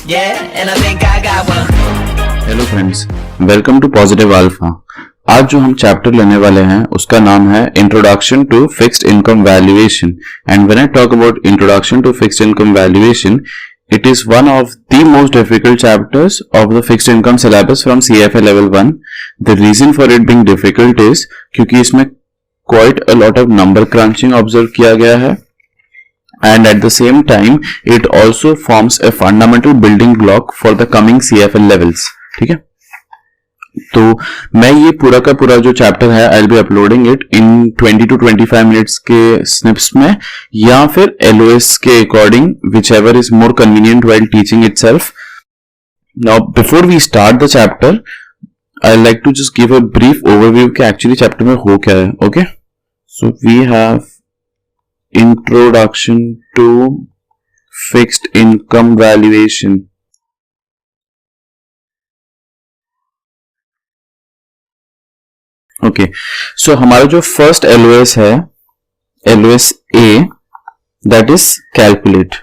Yeah, and I think I got one. Hello friends, welcome to Positive Alpha. आज जो हम chapter लेने वाले हैं उसका नाम है introduction to fixed income valuation. And when I talk about introduction to fixed income valuation, it is one of the most difficult chapters of the fixed income syllabus from CFA level 1. The reason for it being difficult is क्योंकि इसमें quite a lot of number crunching observe किया गया है, and at the same time it also forms a fundamental building block for the coming CFA levels. ठीक है, तो मैं ये पूरा का पूरा जो चैप्टर है I will be uploading it in 20 to 25 minutes के स्निप्स में, या फिर LOS के according, whichever is more convenient while teaching itself. Now before we start the chapter I like to just give a brief overview कि actually chapter में हो क्या है. Okay, so we have introduction to fixed income valuation. Okay, so हमारा जो first LOS है, LOS A, that is calculate.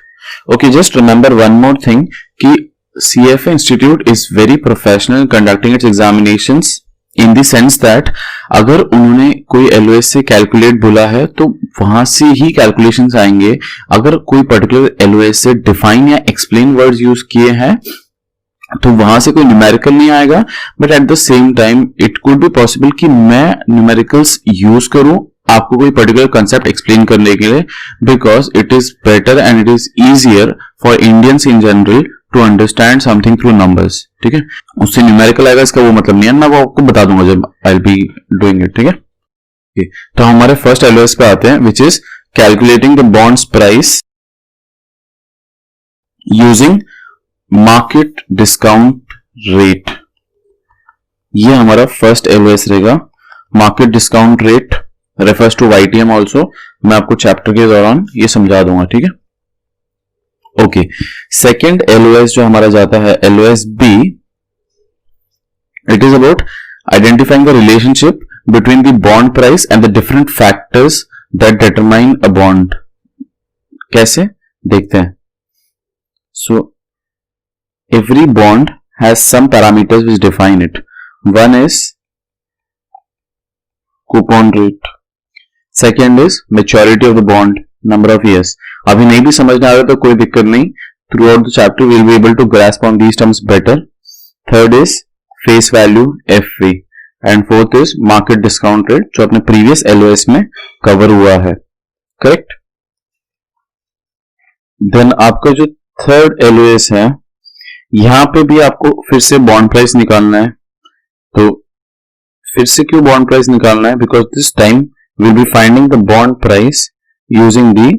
Okay, just remember one more thing कि CFA institute is very professional conducting it's examinations in the sense that अगर उन्होंने कोई LOS से calculate बोला है तो वहां से ही कैलकुलेशंस आएंगे. अगर कोई पर्टिकुलर LOS से डिफाइन या एक्सप्लेन वर्ड्स यूज किए हैं तो वहां से कोई न्यूमेरिकल नहीं आएगा. But at the same time it could be possible कि मैं न्यूमेरिकल्स यूज करूं आपको कोई पर्टिकुलर कंसेप्ट एक्सप्लेन करने के लिए, because it is better and it is easier for Indians in general to understand something through numbers. ठीक है, उससे न्यूमेरिकल आएगा इसका वो मतलब नहीं है, मैं वो आपको बता दूंगा जब I will be doing it. ठीक है, तो हमारे फर्स्ट LOS पे आते हैं, which is calculating the bond's price using market discount rate. ये हमारा फर्स्ट LOS रहेगा. Market discount rate refers to YTM also. मैं आपको चैप्टर के दौरान ये समझा दूंगा. ठीक है, ओके. सेकेंड LOS जो हमारा जाता है LOS B, it is about identifying the relationship between the bond price and the different factors that determine a bond. कैसे देखते हैं. सो every bond has some parameters which define it. One is coupon rate. Second is maturity of the bond, number of years. अभी नहीं भी समझ में आ रहा तो कोई दिक्कत नहीं. Throughout the chapter we will be able to grasp on these terms better. Third is face value, FV. And fourth is market discount rate, जो अपने previous LOS में cover हुआ है. Correct? Then आपका जो third LOS है, यहां पे भी आपको फिर से बॉन्ड प्राइस निकालना है. तो फिर से क्यों बॉन्ड प्राइस निकालना है? Because this time will be finding the bond price using the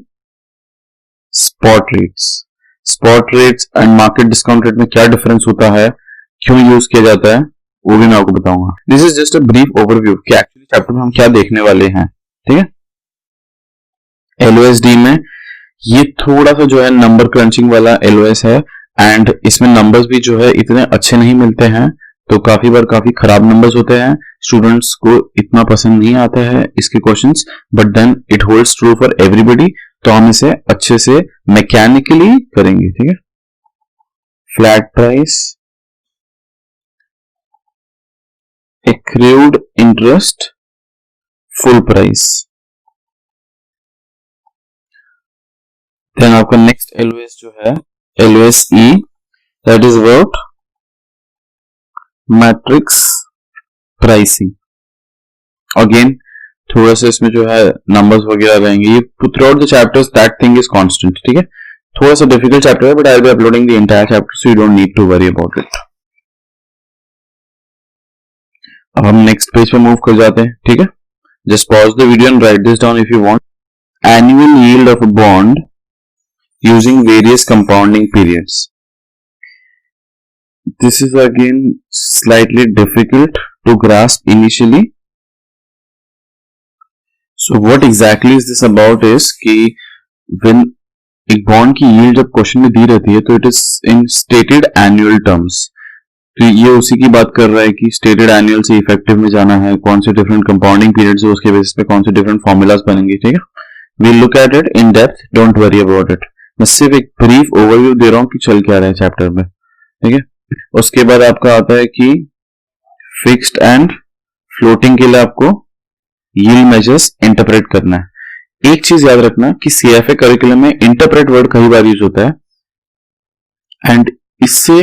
spot rates. Spot rates and market discount rate में क्या डिफरेंस होता है, क्यों यूज किया जाता है, वो भी मैं आपको बताऊंगा. This is just a brief overview कि एक्चुअली चैप्टर में हम क्या देखने वाले हैं. ठीक है, LOS D में ये थोड़ा सा जो है नंबर क्रंचिंग वाला LOS है, एंड इसमें नंबर्स भी जो है इतने अच्छे नहीं मिलते हैं. तो काफी बार काफी खराब नंबर्स होते हैं, स्टूडेंट्स को इतना पसंद नहीं आता है इसके questions, but then it holds true for everybody. तो हम इसे अच्छे से मैकेनिकली करेंगे. ठीक है, flat price, accrued interest, full price. Then आपका नेक्स्ट LOS जो है LOS E, that is about matrix pricing. Again थोड़ा सा इसमें जो है नंबर्स वगैरह रहेंगे. ये throughout the chapters that thing is constant. ठीक है, थोड़ा सा डिफिकल्ट चैप्टर है, but I will be uploading the entire chapter, so you don't need to worry about it. अब हम नेक्स्ट पेज पे मूव कर जाते हैं. ठीक है, just pause the video and right this down if you want. Annual yield of a bond using various compounding periods. This is again slightly difficult to grasp initially. So what exactly is this about is कि when एक bond की yield जब question में दी रहती है तो it is in stated annual terms. तो ये उसी की बात कर रहा है कि स्टेटेड एनुअल से इफेक्टिव में जाना है, कौन से डिफरेंट कंपाउंडिंग पीरियड्स है, उसके बेसिस पे कौन से डिफरेंट फॉर्मूलाज बनेंगे. ठीक है, we'll look at it in depth, don't worry about it. मैं सिर्फ एक ब्रीफ ओवरव्यू दे रहा हूं कि चल क्या रहा है चैप्टर में, ठीक है। उसके बाद आपका आता है कि फिक्स्ड एंड फ्लोटिंग के लिए आपको यील्ड मेजर्स इंटरप्रेट करना है। एक चीज याद रखना कि सीएफए करिकुलम में इंटरप्रेट वर्ड कई बार यूज होता है एंड इससे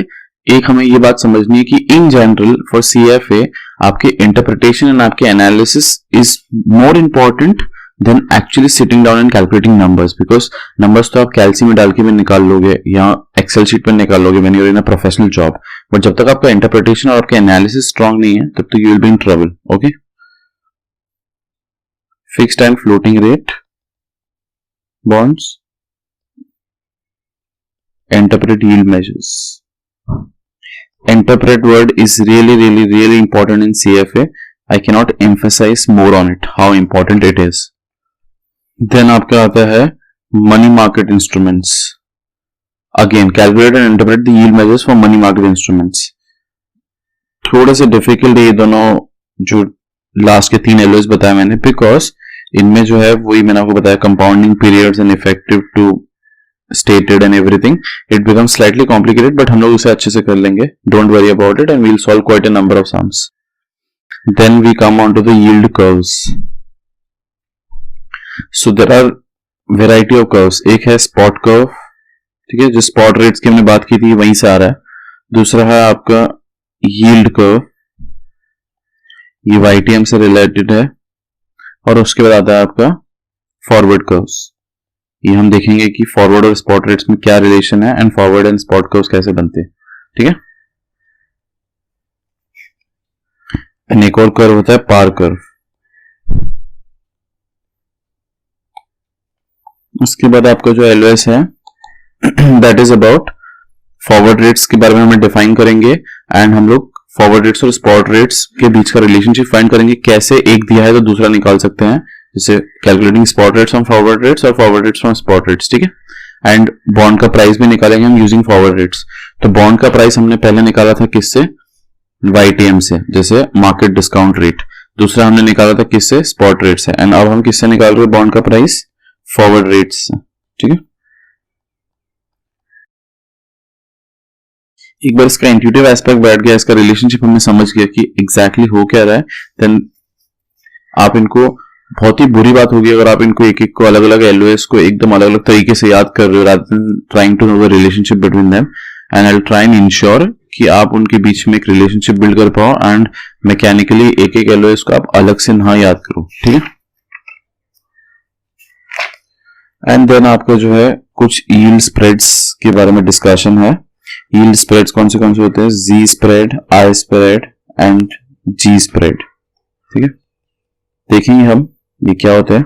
एक हमें ये बात समझनी है कि इन जनरल फॉर सीएफए आपके इंटरप्रिटेशन एंड आपके analysis is more important than actually sitting down and calculating numbers, because numbers तो आप कैलसी में डाल के भी निकाल लोगे या एक्सेल शीट में निकाल लोगे when you are in a professional job, but जब तक आपका इंटरप्रिटेशन और आपका एनालिसिस स्ट्रांग नहीं है तब तक you will be in trouble. Okay, fixed and floating rate bonds, interpret yield measures. Interpret word is really important in CFA. I cannot emphasize more on it, how important it is. Then आपका आता है money market instruments. Again, calculate and interpret the yield measures for money market instruments. थोड़ा सा difficult है ये दोनों जो last के 3 एलओएस बताया मैंने, बिकॉज इनमें जो है वही मैंने आपको बताया compounding periods and effective to stated and everything, it becomes slightly complicated, but हम लोग उसे अच्छे से कर लेंगे. Don't worry about it and we'll solve quite a number of sums. Then we come on to the yield curves. So there are variety of curves. एक है spot curve, ठीक है, जो spot rates की हमने बात की थी वहीं से आ रहा है. दूसरा है आपका yield curve, ये YTM से रिलेटेड है, और उसके बाद आता है आपका forward curves. ये हम देखेंगे कि फॉरवर्ड और स्पॉट रेट्स में क्या रिलेशन है and forward and spot curves कैसे बनते हैं, ठीक है। एंड एक और कर्व होता है पार कर्व। उसके बाद आपका जो एलओएस है that is about forward rates के बारे में हमें डिफाइन करेंगे एंड हम लोग फॉरवर्ड रेट्स और स्पॉट रेट्स के बीच का रिलेशनशिप फाइंड करेंगे, कैसे एक दिया है तो दूसरा निकाल सकते हैं, जैसे calculating spot rates from forward rates और forward rates from spot rates, ठीक है। एंड बॉन्ड का प्राइस भी निकालेंगे हम यूजिंग फॉरवर्ड रेट्स। तो बॉन्ड का प्राइस हमने पहले निकाला था किससे, YTM से, जैसे मार्केट डिस्काउंट रेट। दूसरा हमने निकाला था किससे, स्पॉट रेट से। एंड अब हम किससे निकाल रहे हैं बॉन्ड का प्राइस, फॉरवर्ड रेट्स से, ठीक है। एक बार इसका इंट्यूटिव एस्पेक्ट बैठ गया, इसका रिलेशनशिप हमने समझ गया कि एग्जैक्टली हो क्या रहा है, देन आप इनको, बहुत ही बुरी बात होगी अगर आप इनको एक एक को अलग अलग एलओएस को एकदम अलग अलग तरीके से याद कर रहे हो rather than trying to know the relationship between them, and I'll try and ensure कि आप उनके बीच में एक रिलेशनशिप बिल्ड कर पाओ एंड मैकेनिकली एक एक एलओएस को आप अलग से ना याद करो, ठीक है। एंड देन आपका जो है कुछ यील्ड स्प्रेड्स के बारे में डिस्कशन है। यील्ड स्प्रेड्स कौन से होते हैं, G spread, I spread and G spread, ठीक है। देखेंगे हम ये क्या होता है।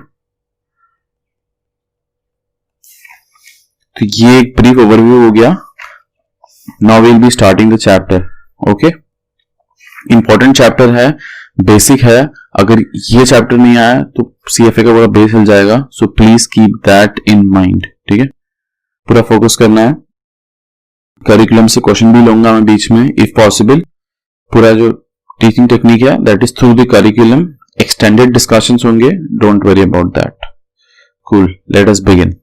तो ये एक ब्रीफ ओवरव्यू हो गया। Now we'll be starting the chapter. Okay, important chapter है, बेसिक है। अगर ये चैप्टर नहीं आया तो सीएफए का पूरा बेस हिल जाएगा, so please keep that in mind, ठीक है। पूरा फोकस करना है। करिकुलम से क्वेश्चन भी लूंगा मैं बीच में इफ पॉसिबल। पूरा जो टीचिंग टेक्निक है that is through the curriculum, extended discussions होंगे, don't worry about that. Cool, let us begin.